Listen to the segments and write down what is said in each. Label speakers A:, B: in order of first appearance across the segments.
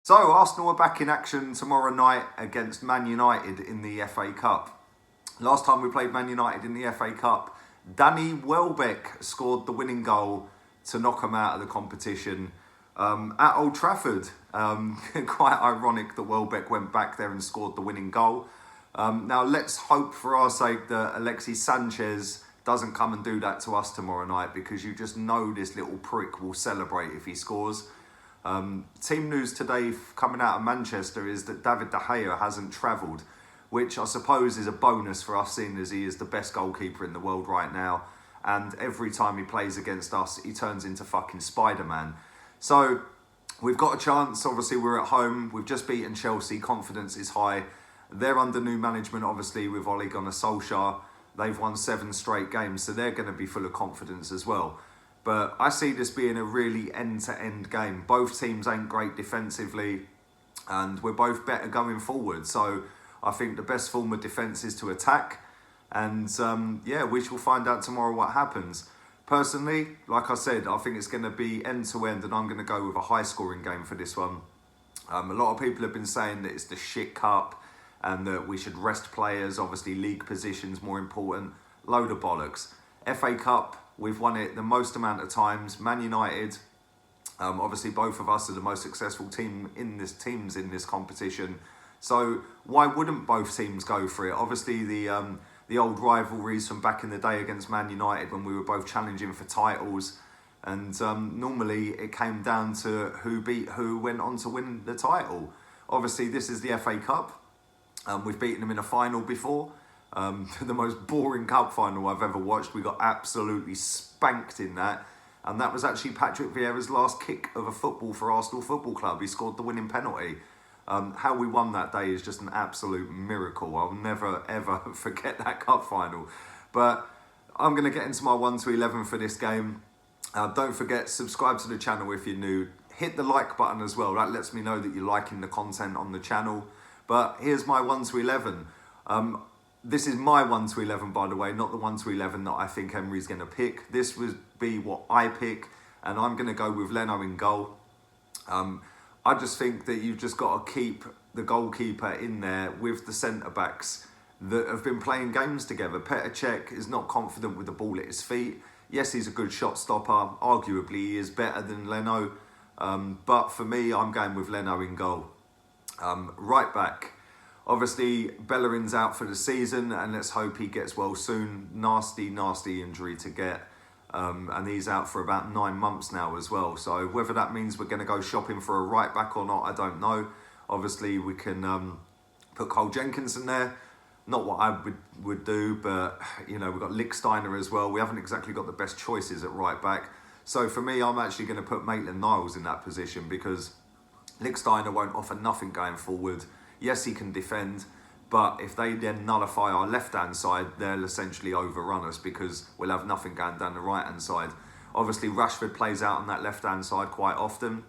A: So, Arsenal are back in action tomorrow night against Man United in the FA Cup. Last time we played Man United in the FA Cup, Danny Welbeck scored the winning goal to knock them out of the competition at Old Trafford. Quite ironic that Welbeck went back there and scored the winning goal. Now, let's hope for our sake that Alexis Sanchez doesn't come and do that to us tomorrow night, because you just know this little prick will celebrate if he scores. Team news today coming out of Manchester is that David De Gea hasn't travelled, which I suppose is a bonus for us, seeing as he is the best goalkeeper in the world right now. And every time he plays against us, he turns into fucking Spider-Man. So we've got a chance. Obviously, we're at home. We've just beaten Chelsea. Confidence is high. They're under new management, obviously, with Ole Gunnar Solskjaer. They've won 7 straight games, so they're going to be full of confidence as well. But I see this being a really end-to-end game. Both teams ain't great defensively, and we're both better going forward. So I think the best form of defence is to attack. And yeah, we shall find out tomorrow what happens. Personally, like I said, I think it's going to be end-to-end, and I'm going to go with a high-scoring game for this one. A lot of people have been saying that it's the shit cup and that we should rest players. Obviously, league position's more important. Load of bollocks. FA Cup, we've won it the most amount of times. Man United, obviously both of us are the most successful teams in this competition. So why wouldn't both teams go for it? Obviously the old rivalries from back in the day against Man United when we were both challenging for titles, and normally it came down to who beat who went on to win the title. Obviously this is the FA Cup. We've beaten them in a final before. The most boring cup final I've ever watched. We got absolutely spanked in that. And that was actually Patrick Vieira's last kick of a football for Arsenal Football Club. He scored the winning penalty. How we won that day is just an absolute miracle. I'll never, ever forget that cup final. But I'm going to get into my 1 to 11 for this game. Don't forget, subscribe to the channel if you're new. Hit the like button as well. That lets me know that you're liking the content on the channel. But here's my 1 to 11. This is my 1 to 11, by the way, not the 1 to 11 that I think Emery's going to pick. This would be what I pick, and I'm going to go with Leno in goal. I just think that you've just got to keep the goalkeeper in there with the centre-backs that have been playing games together. Petr Cech is not confident with the ball at his feet. Yes, he's a good shot stopper. Arguably, he is better than Leno. But for me, I'm going with Leno in goal. Right back. Obviously, Bellerin's out for the season, and let's hope he gets well soon. Nasty, nasty injury to get. And he's out for about 9 months now as well. So whether that means we're going to go shopping for a right back or not, I don't know. Obviously, we can put Cole Jenkinson there. Not what I would do, but, you know, we've got Lichtsteiner as well. We haven't exactly got the best choices at right back. So for me, I'm actually going to put Maitland-Niles in that position, because Lichtsteiner won't offer nothing going forward. Yes, he can defend, but if they then nullify our left-hand side, they'll essentially overrun us, because we'll have nothing going down the right-hand side. Obviously, Rashford plays out on that left-hand side quite often,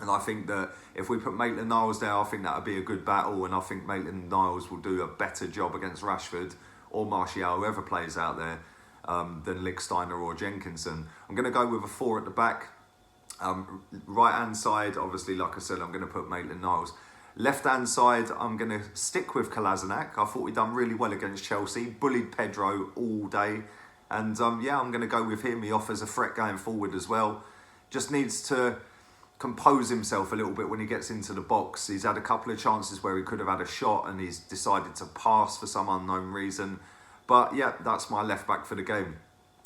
A: and I think that if we put Maitland-Niles there, I think that would be a good battle, and I think Maitland-Niles will do a better job against Rashford or Martial, whoever plays out there, than Lichtsteiner or Jenkinson. I'm going to go with a 4 at the back. Right-hand side, obviously, like I said, I'm going to put Maitland-Niles. Left-hand side, I'm going to stick with Kolasinac. I thought we'd done really well against Chelsea. Bullied Pedro all day. And yeah, I'm going to go with him. He offers a threat going forward as well. Just needs to compose himself a little bit when he gets into the box. He's had a couple of chances where he could have had a shot, and he's decided to pass for some unknown reason. But yeah, that's my left-back for the game.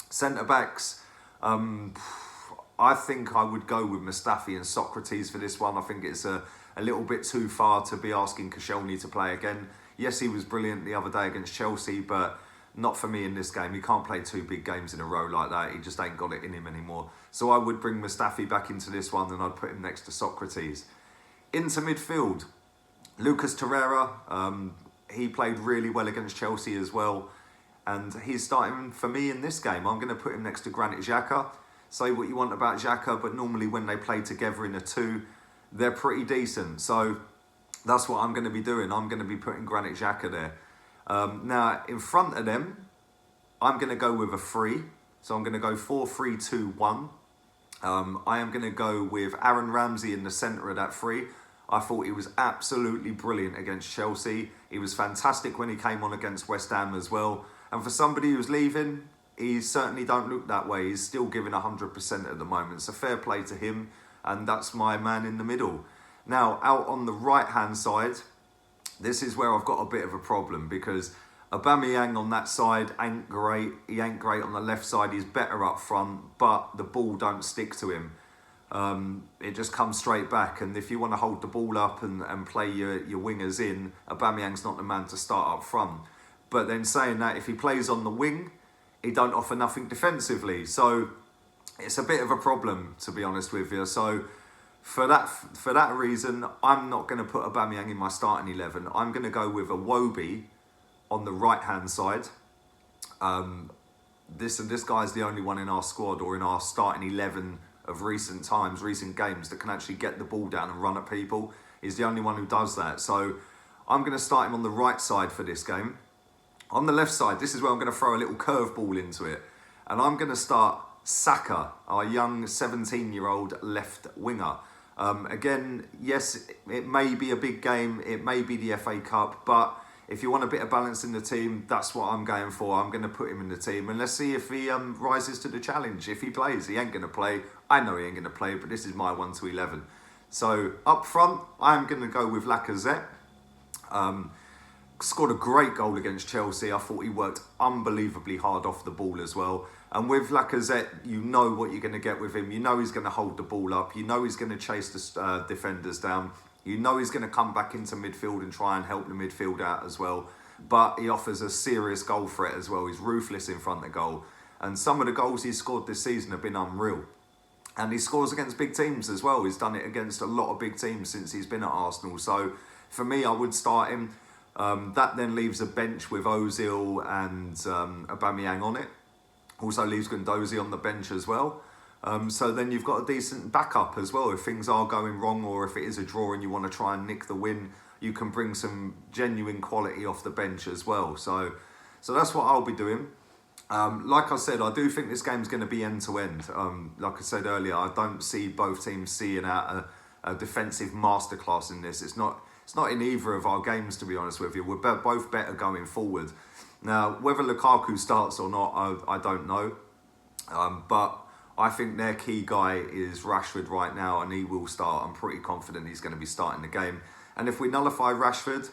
A: Centre-backs, I think I would go with Mustafi and Socrates for this one. I think it's a little bit too far to be asking Koscielny to play again. Yes, he was brilliant the other day against Chelsea, but not for me in this game. He can't play 2 big games in a row like that. He just ain't got it in him anymore. So I would bring Mustafi back into this one, and I'd put him next to Socrates. Into midfield, Lucas Torreira. He played really well against Chelsea as well, and he's starting for me in this game. I'm going to put him next to Granit Xhaka. Say what you want about Xhaka, but normally when they play together in a 2, they're pretty decent. So that's what I'm going to be doing. I'm going to be putting Granit Xhaka there. Now, in front of them, I'm going to go with a 3. So I'm going to go 4-3-2-1. I am going to go with Aaron Ramsey in the centre of that 3. I thought he was absolutely brilliant against Chelsea. He was fantastic when he came on against West Ham as well. And for somebody who's leaving, he certainly don't look that way. He's still giving 100% at the moment. So fair play to him. And that's my man in the middle. Now, out on the right-hand side, this is where I've got a bit of a problem because Aubameyang on that side ain't great. He ain't great on the left side. He's better up front, but the ball don't stick to him. It just comes straight back. And if you want to hold the ball up and play your wingers in, Aubameyang's not the man to start up front. But then saying that, if he plays on the wing, he don't offer nothing defensively. So it's a bit of a problem, to be honest with you. So for that reason, I'm not going to put Aubameyang in my starting 11. I'm going to go with Iwobi on the right-hand side. This guy's the only one in our squad or in our starting 11 of recent games that can actually get the ball down and run at people. He's the only one who does that. So I'm going to start him on the right side for this game. On the left side, this is where I'm going to throw a little curveball into it. And I'm going to start Saka, our young 17-year-old left winger. Again, yes, it may be a big game. It may be the FA Cup. But if you want a bit of balance in the team, that's what I'm going for. I'm going to put him in the team. And let's see if he rises to the challenge. If he plays, he ain't going to play. I know he ain't going to play, but this is my 1 to 11. So up front, I'm going to go with Lacazette. Scored a great goal against Chelsea. I thought he worked unbelievably hard off the ball as well. And with Lacazette, you know what you're going to get with him. You know he's going to hold the ball up. You know he's going to chase the defenders down. You know he's going to come back into midfield and try and help the midfield out as well. But he offers a serious goal threat as well. He's ruthless in front of goal. And some of the goals he's scored this season have been unreal. And he scores against big teams as well. He's done it against a lot of big teams since he's been at Arsenal. So for me, I would start him. That then leaves a bench with Ozil and Aubameyang on it. Also leaves Guendouzi on the bench as well. So then you've got a decent backup as well. If things are going wrong or if it is a draw and you want to try and nick the win, you can bring some genuine quality off the bench as well. So that's what I'll be doing. Like I said, I do think this game's going to be end-to-end. Like I said earlier, I don't see both teams seeing out a defensive masterclass in this. It's not in either of our games, to be honest with you. We're both better going forward. Now, whether Lukaku starts or not, I don't know. But I think their key guy is Rashford right now, and he will start. I'm pretty confident he's going to be starting the game. And if we nullify Rashford,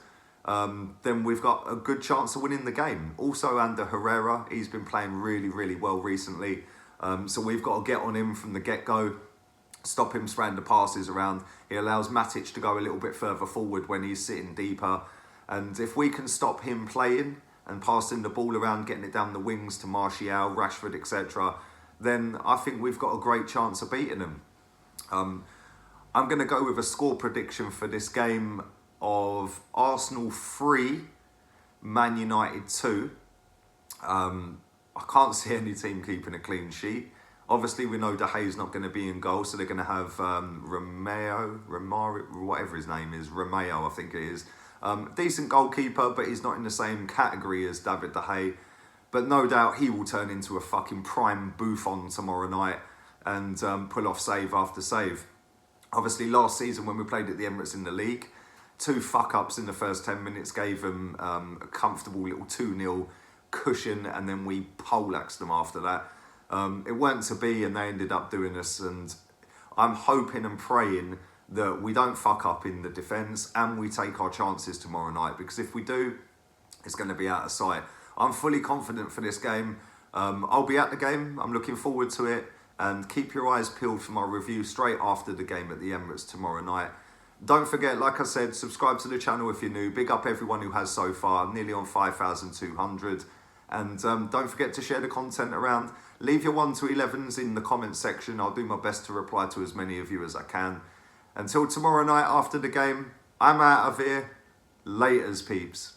A: then we've got a good chance of winning the game. Also, Ander Herrera, he's been playing really, really well recently. So we've got to get on him from the get-go. Stop him spraying the passes around. He allows Matic to go a little bit further forward when he's sitting deeper. And if we can stop him playing and passing the ball around, getting it down the wings to Martial, Rashford, etc., then I think we've got a great chance of beating them. I'm going to go with a score prediction for this game of Arsenal 3, Man United 2. I can't see any team keeping a clean sheet. Obviously, we know De Gea's not going to be in goal, so they're going to have Romeo, whatever his name is, Romeo, I think it is. Decent goalkeeper, but he's not in the same category as David De Gea. But no doubt he will turn into a fucking prime Buffon tomorrow night and pull off save after save. Obviously, last season when we played at the Emirates in the league, 2 fuck-ups in the first 10 minutes gave them a comfortable little 2-0 cushion, and then we poleaxed them after that. It weren't to be, and they ended up doing us, and I'm hoping and praying that we don't fuck up in the defence and we take our chances tomorrow night, because if we do, it's going to be out of sight. I'm fully confident for this game. I'll be at the game. I'm looking forward to it, and keep your eyes peeled for my review straight after the game at the Emirates tomorrow night. Don't forget, like I said, subscribe to the channel if you're new. Big up everyone who has so far. I'm nearly on 5,200. And don't forget to share the content around. Leave your 1 to 11s in the comments section. I'll do my best to reply to as many of you as I can. Until tomorrow night after the game, I'm out of here. Laters, peeps.